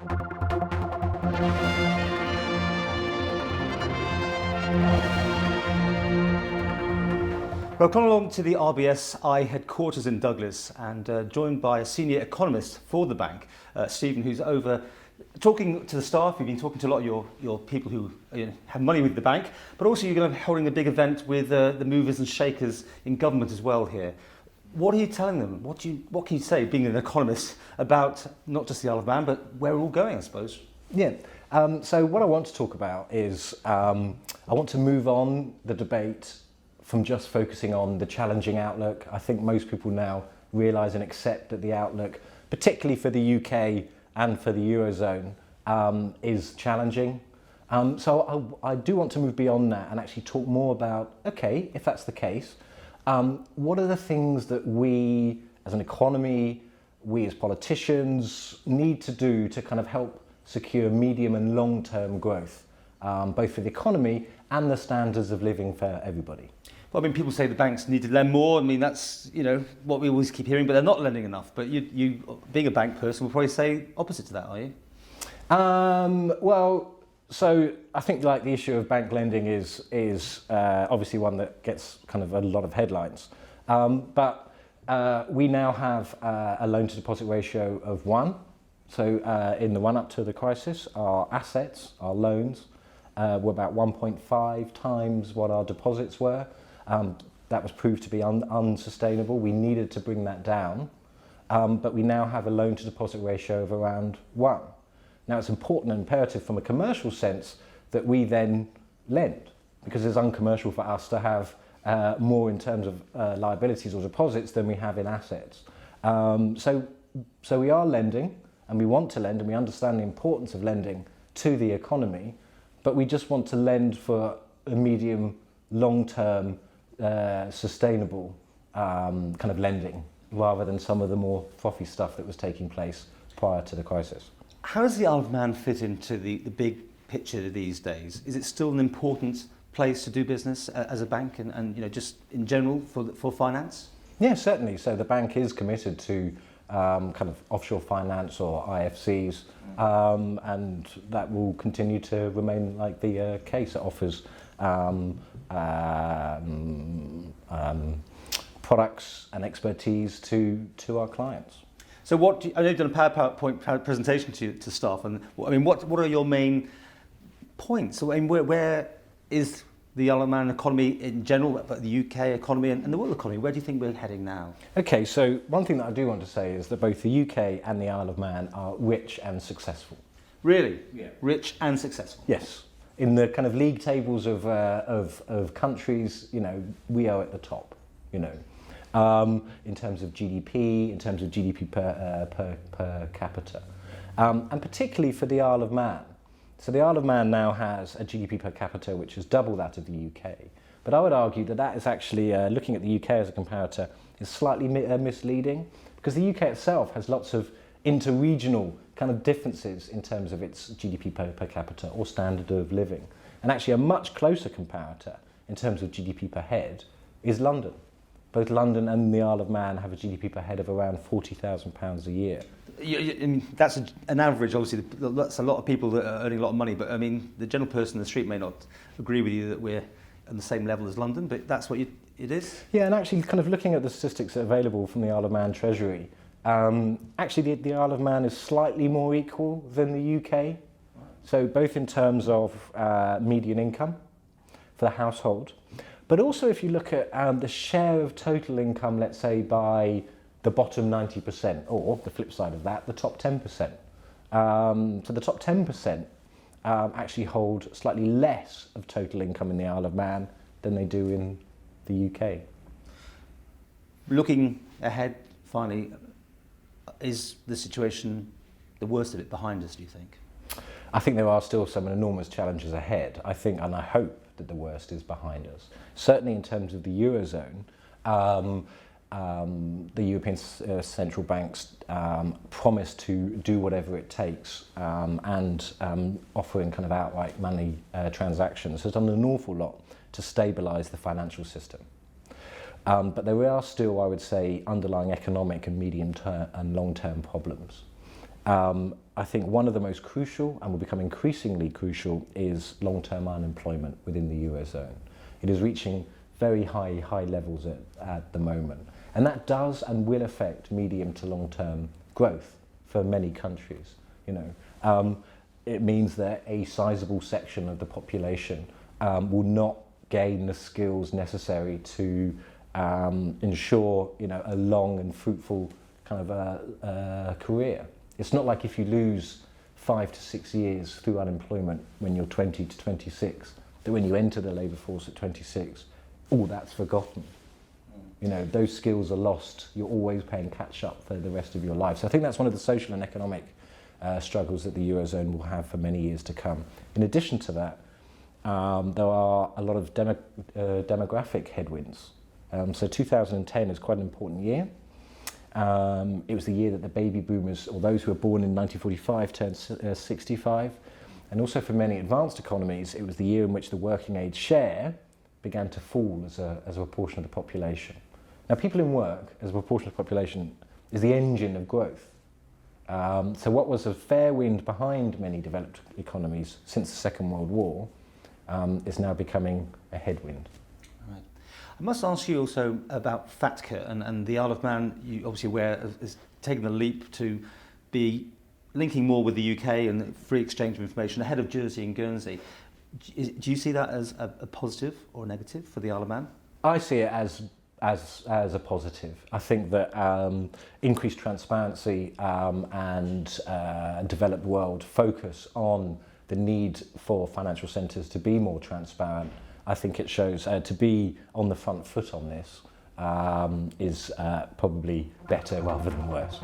Well, I've gone along to the RBS headquarters in Douglas and joined by a senior economist for the bank, Stephen, who's over talking to the staff. You've been talking to a lot of your people who have money with the bank, but also you're going to be holding a big event with the movers and shakers in government as well here. What are you telling them? What can you say, being an economist, about not just the Isle of Man, but where we're all going, I suppose? Yeah. So what I want to talk about is I want to move on the debate from just focusing on the challenging outlook. I think most people now realise and accept that the outlook, particularly for the UK and for the Eurozone, is challenging. So I do want to move beyond that and actually talk more about, okay, if that's the case, what are the things that we as an economy, we as politicians need to do to kind of help secure medium and long-term growth, both for the economy and the standards of living for everybody. Well, I mean, people say the banks need to lend more. I mean, that's, what we always keep hearing, but they're not lending enough. But you being a bank person, will probably say opposite to that, are you? Well, so I think like the issue of bank lending is obviously one that gets kind of a lot of headlines. But we now have a loan to deposit ratio of 1. So in the run up to the crisis, our assets, our loans, were about 1.5 times what our deposits were. That was proved to be unsustainable. We needed to bring that down, but we now have a loan to deposit ratio of around 1. Now it's important and imperative from a commercial sense that we then lend, because it's uncommercial for us to have more in terms of liabilities or deposits than we have in assets. So we are lending, and we want to lend, and we understand the importance of lending to the economy, but we just want to lend for a medium, long-term, sustainable kind of lending, rather than some of the more frothy stuff that was taking place prior to the crisis. How does the Isle of Man fit into the big picture these days? Is it still an important place to do business as a bank and just in general for finance? Yeah, certainly. So the bank is committed to kind of offshore finance or IFCs, and that will continue to remain like the case. It offers products and expertise to our clients. So I know you've done a PowerPoint presentation to staff, and I mean, what are your main points? So, I mean, where is the Isle of Man economy in general, but the UK economy and the world economy? Where do you think we're heading now? Okay, so one thing that I do want to say is that both the UK and the Isle of Man are rich and successful. Really? Yeah. Rich and successful? Yes. In the kind of league tables of countries, we are at the top, in terms of GDP, in terms of GDP per capita. And particularly for the Isle of Man. So the Isle of Man now has a GDP per capita which is double that of the UK. But I would argue that is actually, looking at the UK as a comparator, is slightly misleading, because the UK itself has lots of inter-regional kind of differences in terms of its GDP per capita or standard of living. And actually a much closer comparator in terms of GDP per head is London. Both London and the Isle of Man have a GDP per head of around £40,000 a year. That's an average, obviously. That's a lot of people that are earning a lot of money, but I mean, the general person in the street may not agree with you that we're on the same level as London, but that's what it is? Yeah, and actually kind of looking at the statistics that are available from the Isle of Man Treasury, actually the Isle of Man is slightly more equal than the UK. So both in terms of median income for the household, but also if you look at the share of total income, let's say by the bottom 90%, or the flip side of that, the top 10%. So the top 10% actually hold slightly less of total income in the Isle of Man than they do in the UK. Looking ahead, finally, is the situation, the worst of it, behind us, do you think? I think there are still some enormous challenges ahead. I think, and I hope, that the worst is behind us. Certainly in terms of the Eurozone, the European central banks promise to do whatever it takes, and offering kind of outright money transactions has done an awful lot to stabilise the financial system. But there are still, I would say, underlying economic and medium-term and long-term problems. I think one of the most crucial, and will become increasingly crucial, is long-term unemployment within the Eurozone. It is reaching very high levels at the moment. And that does and will affect medium to long-term growth for many countries. It means that a sizable section of the population will not gain the skills necessary to ensure a long and fruitful kind of career. It's not like if you lose 5 to 6 years through unemployment when you're 20 to 26, that when you enter the labour force at 26, all that's forgotten. Those skills are lost. You're always playing catch up for the rest of your life. So I think that's one of the social and economic struggles that the Eurozone will have for many years to come. In addition to that, there are a lot of demographic headwinds. So 2010 is quite an important year. It was the year that the baby boomers, or those who were born in 1945, turned 65. And also for many advanced economies, it was the year in which the working age share began to fall as a proportion of the population. Now, people in work as a proportion of the population is the engine of growth. So what was a fair wind behind many developed economies since the Second World War is now becoming a headwind. Right. I must ask you also about FATCA and the Isle of Man, you obviously aware, is taking the leap to be linking more with the UK and the free exchange of information ahead of Jersey and Guernsey. Do you see that as a positive or a negative for the Isle of Man? I see it as a positive. I think that increased transparency and developed world focus on the need for financial centres to be more transparent. I think it shows to be on the front foot on this is probably better rather than worse.